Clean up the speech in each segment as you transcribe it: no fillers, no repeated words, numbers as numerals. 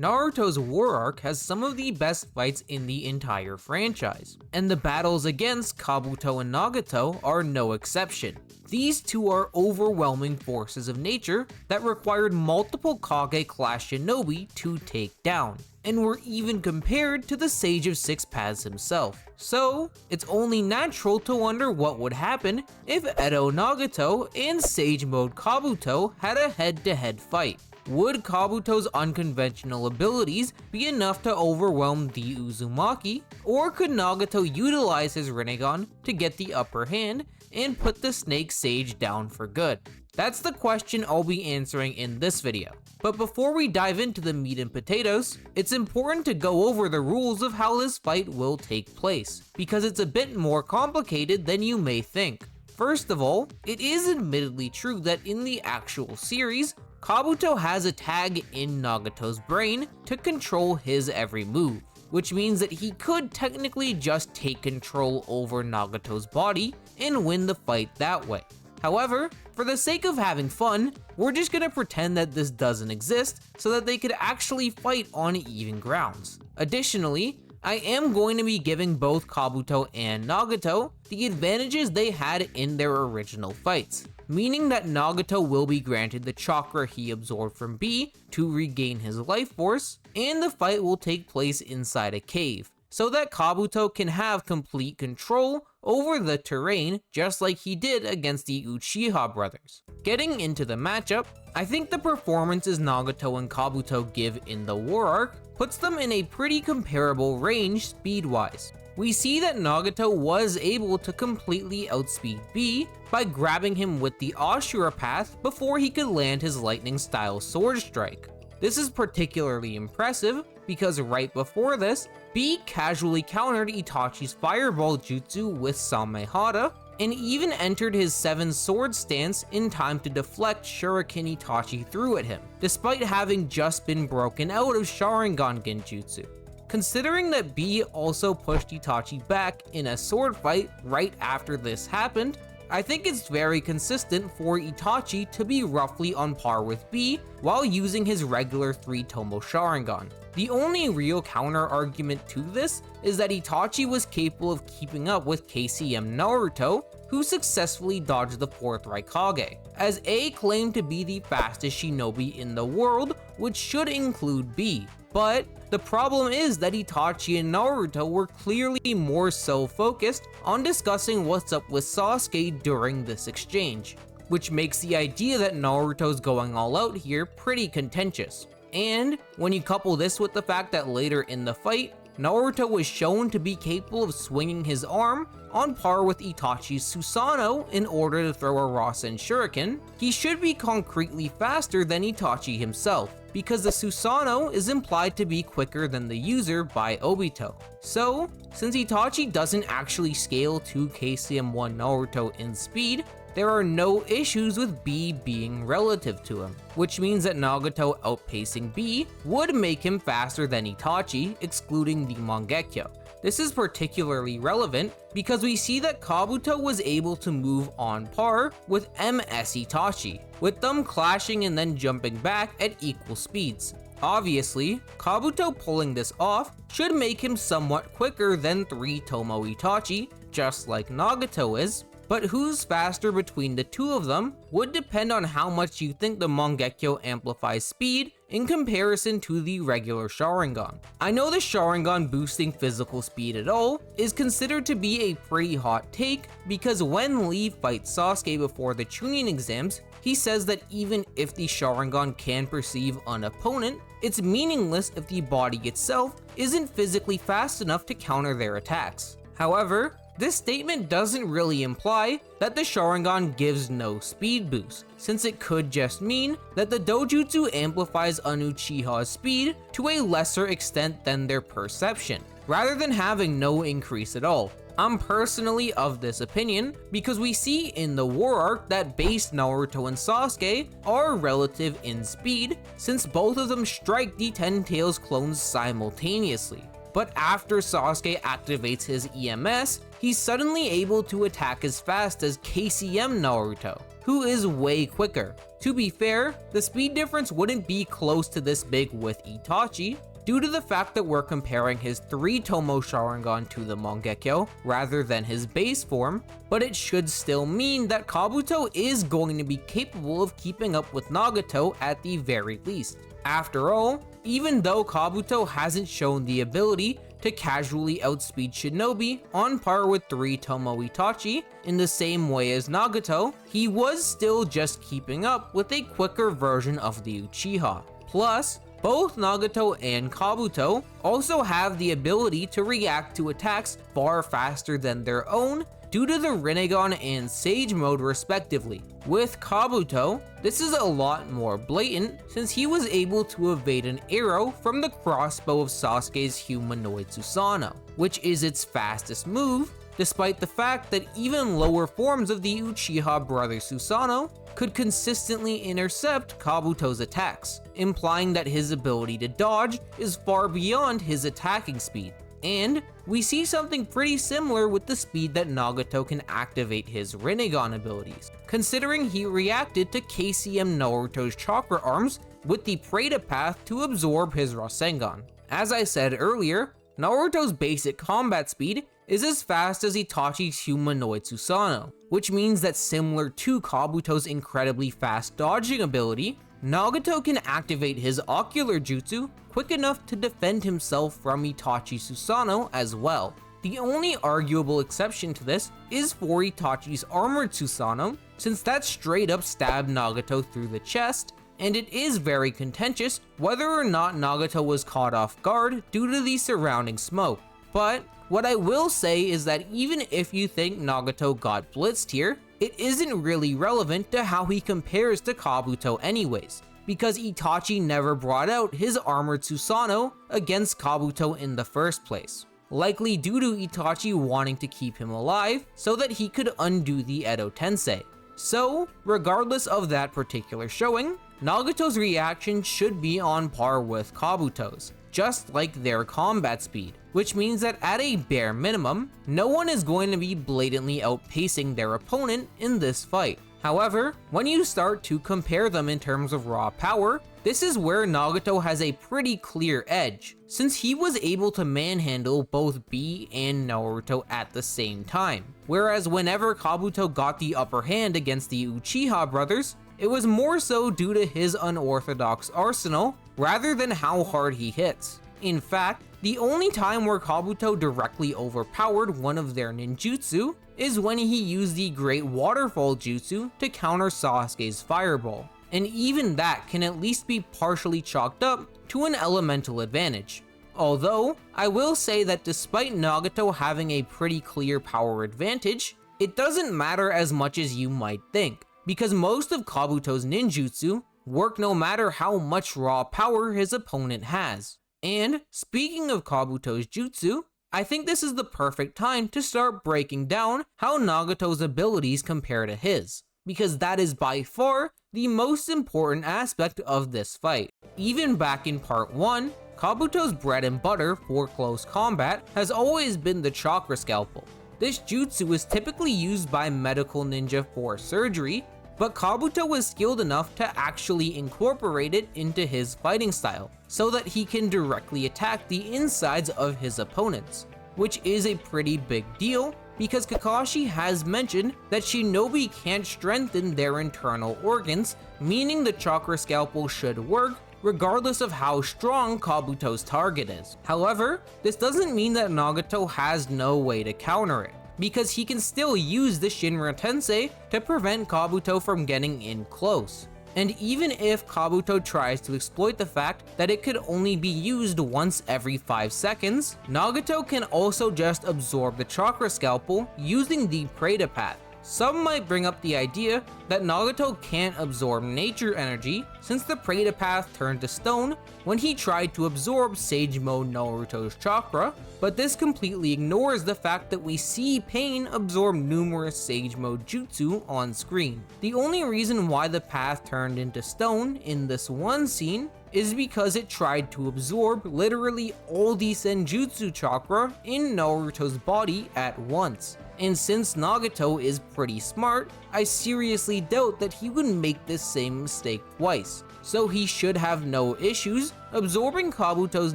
Naruto's War Arc has some of the best fights in the entire franchise, and the battles against Kabuto and Nagato are no exception. These two are overwhelming forces of nature that required multiple Kage class shinobi to take down, and were even compared to the Sage of Six Paths himself. So, it's only natural to wonder what would happen if Edo Nagato and Sage Mode Kabuto had a head-to-head fight. Would Kabuto's unconventional abilities be enough to overwhelm the Uzumaki, or could Nagato utilize his Rinnegan to get the upper hand and put the Snake Sage down for good? That's the question I'll be answering in this video. But before we dive into the meat and potatoes, it's important to go over the rules of how this fight will take place, because it's a bit more complicated than you may think. First of all, it is admittedly true that in the actual series, Kabuto has a tag in Nagato's brain to control his every move, which means that he could technically just take control over Nagato's body and win the fight that way. However, for the sake of having fun, we're just gonna pretend that this doesn't exist so that they could actually fight on even grounds. Additionally, I am going to be giving both Kabuto and Nagato the advantages they had in their original fights, meaning that Nagato will be granted the chakra he absorbed from B to regain his life force, and the fight will take place inside a cave, so that Kabuto can have complete control over the terrain just like he did against the Uchiha brothers. Getting into the matchup, I think the performances Nagato and Kabuto give in the War Arc puts them in a pretty comparable range speed-wise. We see that Nagato was able to completely outspeed B by grabbing him with the Ashura path before he could land his lightning style sword strike. This is particularly impressive because right before this, B casually countered Itachi's fireball jutsu with Samehada, and even entered his 7 sword stance in time to deflect Shuriken Itachi threw at him, despite having just been broken out of Sharingan Genjutsu. Considering that B also pushed Itachi back in a sword fight right after this happened, I think it's very consistent for Itachi to be roughly on par with B while using his regular 3-Tomo Sharingan. The only real counter argument to this is that Itachi was capable of keeping up with KCM Naruto, who successfully dodged the 4th Raikage, as A claimed to be the fastest shinobi in the world, which should include B. But the problem is that Itachi and Naruto were clearly more so focused on discussing what's up with Sasuke during this exchange, which makes the idea that Naruto's going all out here pretty contentious. And when you couple this with the fact that later in the fight, Naruto was shown to be capable of swinging his arm on par with Itachi's Susanoo in order to throw a Rasen Shuriken, he should be concretely faster than Itachi himself, because the Susanoo is implied to be quicker than the user by Obito. So, since Itachi doesn't actually scale to KCM1 Naruto in speed, there are no issues with B being relative to him, which means that Nagato outpacing B would make him faster than Itachi, excluding the Mangekyo. This is particularly relevant because we see that Kabuto was able to move on par with MS Itachi, with them clashing and then jumping back at equal speeds. Obviously, Kabuto pulling this off should make him somewhat quicker than 3-Tomo Itachi, just like Nagato is, but who's faster between the two of them would depend on how much you think the Mangekyo amplifies speed in comparison to the regular Sharingan. I know the Sharingan boosting physical speed at all is considered to be a pretty hot take because when Lee fights Sasuke before the Chunin exams, he says that even if the Sharingan can perceive an opponent, it's meaningless if the body itself isn't physically fast enough to counter their attacks. However, this statement doesn't really imply that the Sharingan gives no speed boost, since it could just mean that the Dojutsu amplifies an Uchiha's speed to a lesser extent than their perception, rather than having no increase at all. I'm personally of this opinion because we see in the War Arc that base Naruto and Sasuke are relative in speed, since both of them strike the Ten Tails clones simultaneously. But after Sasuke activates his EMS, he's suddenly able to attack as fast as KCM Naruto, who who is way quicker. To be fair, the speed difference wouldn't be close to this big with Itachi, due to the fact that we're comparing his 3-Tomo Sharingan to the Mangekyo rather than his base form, but it should still mean that Kabuto is going to be capable of keeping up with Nagato at the very least. After all, even though Kabuto hasn't shown the ability to casually outspeed Shinobi on par with 3-Tomo Itachi in the same way as Nagato, he was still just keeping up with a quicker version of the Uchiha. Plus, both Nagato and Kabuto also have the ability to react to attacks far faster than their own due to the Rinnegan and Sage mode respectively. With Kabuto, this is a lot more blatant since he was able to evade an arrow from the crossbow of Sasuke's humanoid Susanoo, which is its fastest move, despite the fact that even lower forms of the Uchiha brothers Susanoo could consistently intercept Kabuto's attacks, implying that his ability to dodge is far beyond his attacking speed. And we see something pretty similar with the speed that Nagato can activate his Rinnegan abilities, considering he reacted to KCM Naruto's chakra arms with the Preta path to absorb his Rasengan. As I said earlier, Naruto's basic combat speed is as fast as Itachi's humanoid Susanoo, which means that similar to Kabuto's incredibly fast dodging ability, Nagato can activate his ocular jutsu quick enough to defend himself from Itachi's Susanoo as well. The only arguable exception to this is for Itachi's armored Susanoo, since that straight up stabbed Nagato through the chest, and it is very contentious whether or not Nagato was caught off guard due to the surrounding smoke. But what I will say is that even if you think Nagato got blitzed here, it isn't really relevant to how he compares to Kabuto anyways, because Itachi never brought out his armored Susanoo against Kabuto in the first place, likely due to Itachi wanting to keep him alive so that he could undo the Edo Tensei. So, regardless of that particular showing, Nagato's reaction should be on par with Kabuto's, just like their combat speed, which means that at a bare minimum, no one is going to be blatantly outpacing their opponent in this fight. However, when you start to compare them in terms of raw power, this is where Nagato has a pretty clear edge, since he was able to manhandle both Bee and Naruto at the same time. Whereas whenever Kabuto got the upper hand against the Uchiha brothers, it was more so due to his unorthodox arsenal rather than how hard he hits. In fact, the only time where Kabuto directly overpowered one of their ninjutsu is when he used the Great Waterfall Jutsu to counter Sasuke's Fireball, and even that can at least be partially chalked up to an elemental advantage. Although, I will say that despite Nagato having a pretty clear power advantage, it doesn't matter as much as you might think, because most of Kabuto's ninjutsu work no matter how much raw power his opponent has. And speaking of Kabuto's jutsu, I think this is the perfect time to start breaking down how Nagato's abilities compare to his, because that is by far the most important aspect of this fight. Even back in part 1, Kabuto's bread and butter for close combat has always been the chakra scalpel. This jutsu is typically used by medical ninja for surgery, but Kabuto was skilled enough to actually incorporate it into his fighting style, so that he can directly attack the insides of his opponents, which is a pretty big deal because Kakashi has mentioned that shinobi can't strengthen their internal organs, meaning the chakra scalpel should work regardless of how strong Kabuto's target is. However, this doesn't mean that Nagato has no way to counter it, because he can still use the Shinra Tensei to prevent Kabuto from getting in close. And even if Kabuto tries to exploit the fact that it could only be used once every 5 seconds, Nagato can also just absorb the chakra scalpel using the Preta path. Some might bring up the idea that Nagato can't absorb nature energy since the Preta path turned to stone when he tried to absorb Sage Mode Naruto's chakra, but this completely ignores the fact that we see Pain absorb numerous Sage Mode jutsu on screen. The only reason why the path turned into stone in this one scene is because it tried to absorb literally all the Senjutsu chakra in Naruto's body at once. and since Nagato is pretty smart, I seriously doubt that he would make this same mistake twice, so he should have no issues absorbing Kabuto's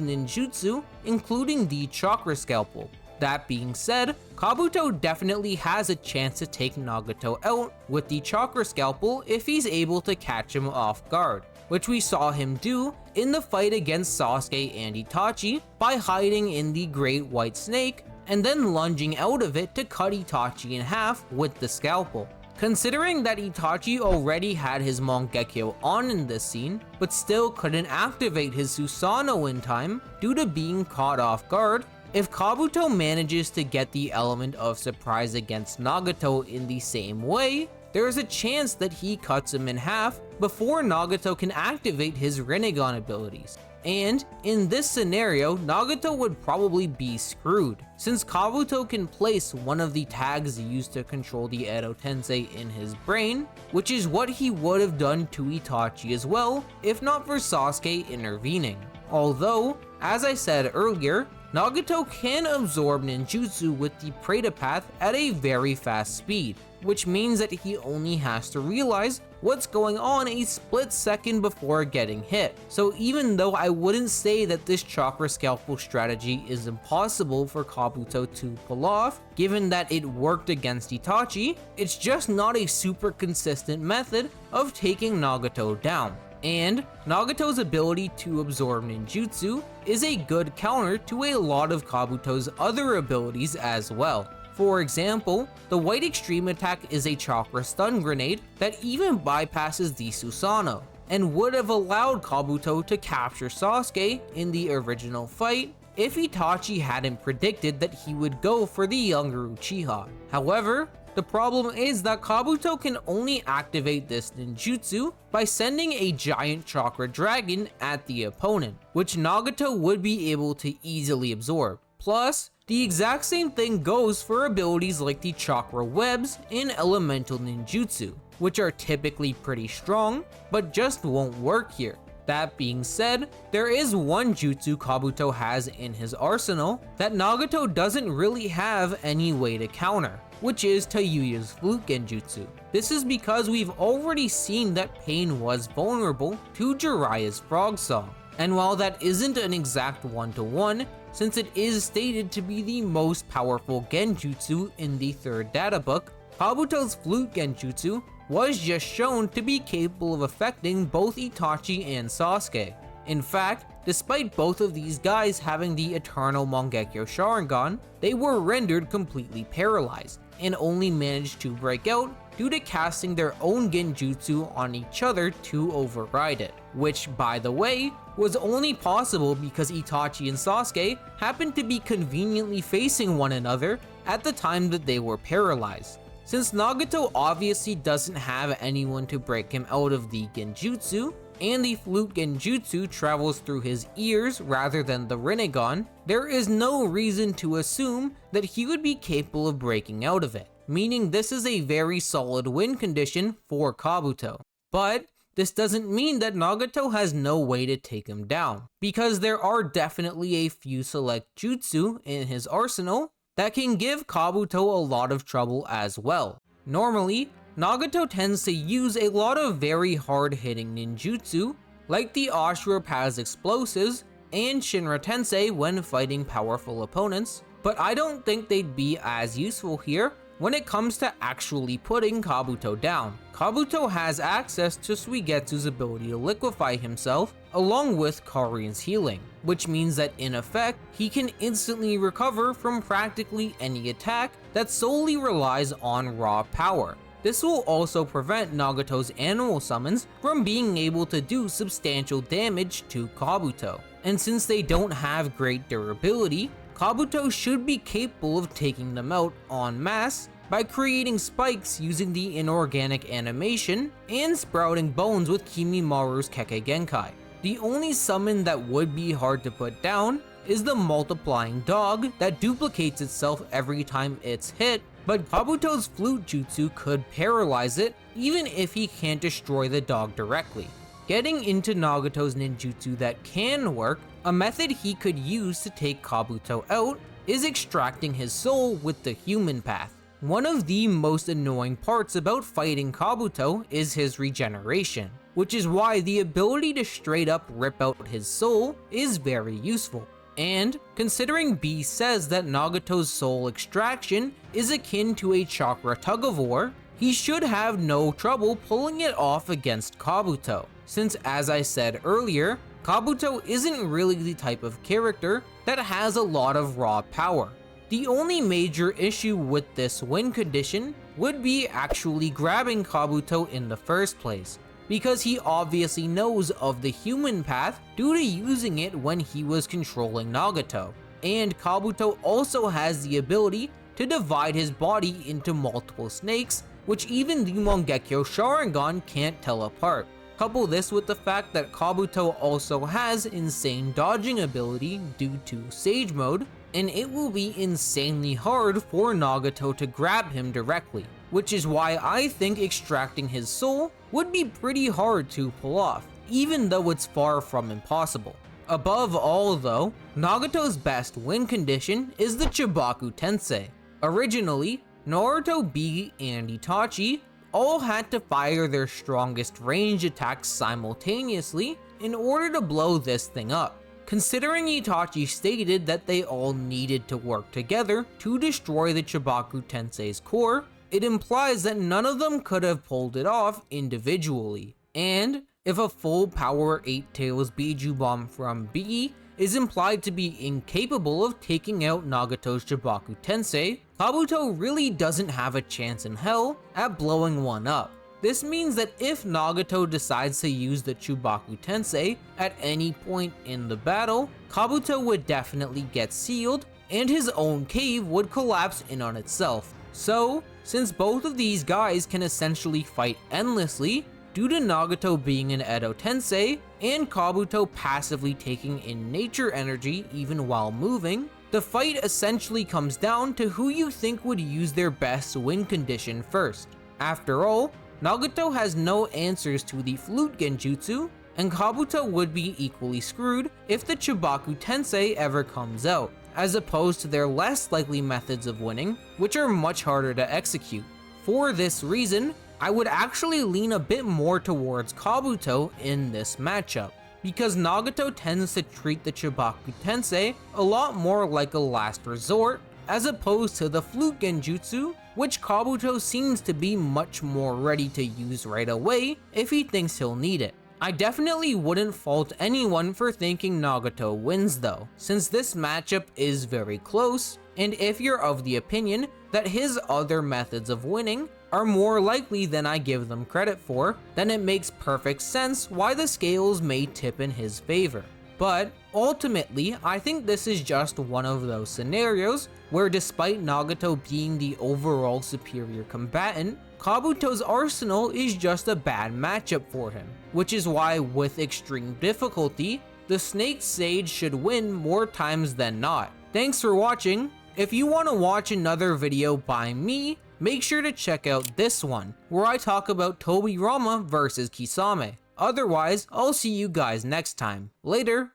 ninjutsu, including the Chakra Scalpel. That being said, Kabuto definitely has a chance to take Nagato out with the Chakra Scalpel if he's able to catch him off guard, which we saw him do in the fight against Sasuke and Itachi by hiding in the Great White Snake and then lunging out of it to cut Itachi in half with the scalpel. Considering that Itachi already had his Mangekyo on in this scene, but still couldn't activate his Susanoo in time due to being caught off guard, if Kabuto manages to get the element of surprise against Nagato in the same way, there is a chance that he cuts him in half before Nagato can activate his Rinnegan abilities. And in this scenario, Nagato would probably be screwed, since Kabuto can place one of the tags used to control the Edo Tensei in his brain, which is what he would have done to Itachi as well, if not for Sasuke intervening. Although, as I said earlier, Nagato can absorb ninjutsu with the Preta Path at a very fast speed, which means that he only has to realize what's going on a split second before getting hit. So even though I wouldn't say that this Chakra Scalpel strategy is impossible for Kabuto to pull off, given that it worked against Itachi, it's just not a super consistent method of taking Nagato down. And Nagato's ability to absorb ninjutsu is a good counter to a lot of Kabuto's other abilities as well. For example, the White Extreme Attack is a chakra stun grenade that even bypasses the Susanoo, and would have allowed Kabuto to capture Sasuke in the original fight if Itachi hadn't predicted that he would go for the younger Uchiha. However, the problem is that Kabuto can only activate this ninjutsu by sending a giant chakra dragon at the opponent, which Nagato would be able to easily absorb. Plus, the exact same thing goes for abilities like the chakra webs in elemental ninjutsu, which are typically pretty strong, but just won't work here. That being said, there is one jutsu Kabuto has in his arsenal that Nagato doesn't really have any way to counter, which is Tayuya's Flute Genjutsu. This is because we've already seen that Pain was vulnerable to Jiraiya's Frog Song, and while that isn't an exact one-to-one, since it is stated to be the most powerful genjutsu in the third data book, Kabuto's Flute Genjutsu was just shown to be capable of affecting both Itachi and Sasuke. In fact, despite both of these guys having the Eternal Mangekyo Sharingan, they were rendered completely paralyzed, and only managed to break out due to casting their own genjutsu on each other to override it, which, by the way, was only possible because Itachi and Sasuke happened to be conveniently facing one another at the time that they were paralyzed. Since Nagato obviously doesn't have anyone to break him out of the genjutsu, and the Flute Genjutsu travels through his ears rather than the Rinnegan, there is no reason to assume that he would be capable of breaking out of it, meaning this is a very solid win condition for Kabuto. But this doesn't mean that Nagato has no way to take him down, because there are definitely a few select jutsu in his arsenal that can give Kabuto a lot of trouble as well. Normally, Nagato tends to use a lot of very hard-hitting ninjutsu, like the Ashura Path's explosives and Shinra Tensei when fighting powerful opponents, but I don't think they'd be as useful here when it comes to actually putting Kabuto down. Kabuto has access to Suigetsu's ability to liquefy himself, along with Karin's healing, which means that in effect, he can instantly recover from practically any attack that solely relies on raw power. This will also prevent Nagato's animal summons from being able to do substantial damage to Kabuto. And since they don't have great durability, Kabuto should be capable of taking them out en masse by creating spikes using the inorganic animation and sprouting bones with Kimimaru's Kekkei Genkai. The only summon that would be hard to put down is the multiplying dog that duplicates itself every time it's hit, but Kabuto's Flute Jutsu could paralyze it even if he can't destroy the dog directly. Getting into Nagato's ninjutsu that can work, a method he could use to take Kabuto out is extracting his soul with the human path. One of the most annoying parts about fighting Kabuto is his regeneration, which is why the ability to straight up rip out his soul is very useful. And considering B says that Nagato's soul extraction is akin to a chakra tug-of-war, he should have no trouble pulling it off against Kabuto, since as I said earlier, Kabuto isn't really the type of character that has a lot of raw power. The only major issue with this win condition would be actually grabbing Kabuto in the first place, because he obviously knows of the human path due to using it when he was controlling Nagato. And Kabuto also has the ability to divide his body into multiple snakes, which even the Mangekyo Sharingan can't tell apart. Couple this with the fact that Kabuto also has insane dodging ability due to Sage Mode, and it will be insanely hard for Nagato to grab him directly, which is why I think extracting his soul would be pretty hard to pull off, even though it's far from impossible. Above all though, Nagato's best win condition is the Chibaku Tensei. Originally, Naruto, B, and Itachi all had to fire their strongest range attacks simultaneously in order to blow this thing up. Considering Itachi stated that they all needed to work together to destroy the Chibaku Tensei's core, it implies that none of them could have pulled it off individually. And if a full power 8 Tails Biju Bomb from B is implied to be incapable of taking out Nagato's Chibaku Tensei, Kabuto really doesn't have a chance in hell at blowing one up. This means that if Nagato decides to use the Chibaku Tensei at any point in the battle, Kabuto would definitely get sealed and his own cave would collapse in on itself. So, since both of these guys can essentially fight endlessly, due to Nagato being an Edo Tensei and Kabuto passively taking in nature energy even while moving, the fight essentially comes down to who you think would use their best win condition first. After all, Nagato has no answers to the flute genjutsu, and Kabuto would be equally screwed if the Chibaku Tensei ever comes out, as opposed to their less likely methods of winning, which are much harder to execute. For this reason, I would actually lean a bit more towards Kabuto in this matchup, because Nagato tends to treat the Chibaku Tensei a lot more like a last resort, as opposed to the flute genjutsu, which Kabuto seems to be much more ready to use right away if he thinks he'll need it. I definitely wouldn't fault anyone for thinking Nagato wins though, since this matchup is very close, and if you're of the opinion that his other methods of winning are more likely than I give them credit for, then it makes perfect sense why the scales may tip in his favor. But ultimately, I think this is just one of those scenarios where despite Nagato being the overall superior combatant, Kabuto's arsenal is just a bad matchup for him, which is why with extreme difficulty, the Snake Sage should win more times than not. Thanks for watching. If you want to watch another video by me, make sure to check out this one, where I talk about Tobirama versus Kisame. Otherwise, I'll see you guys next time. Later!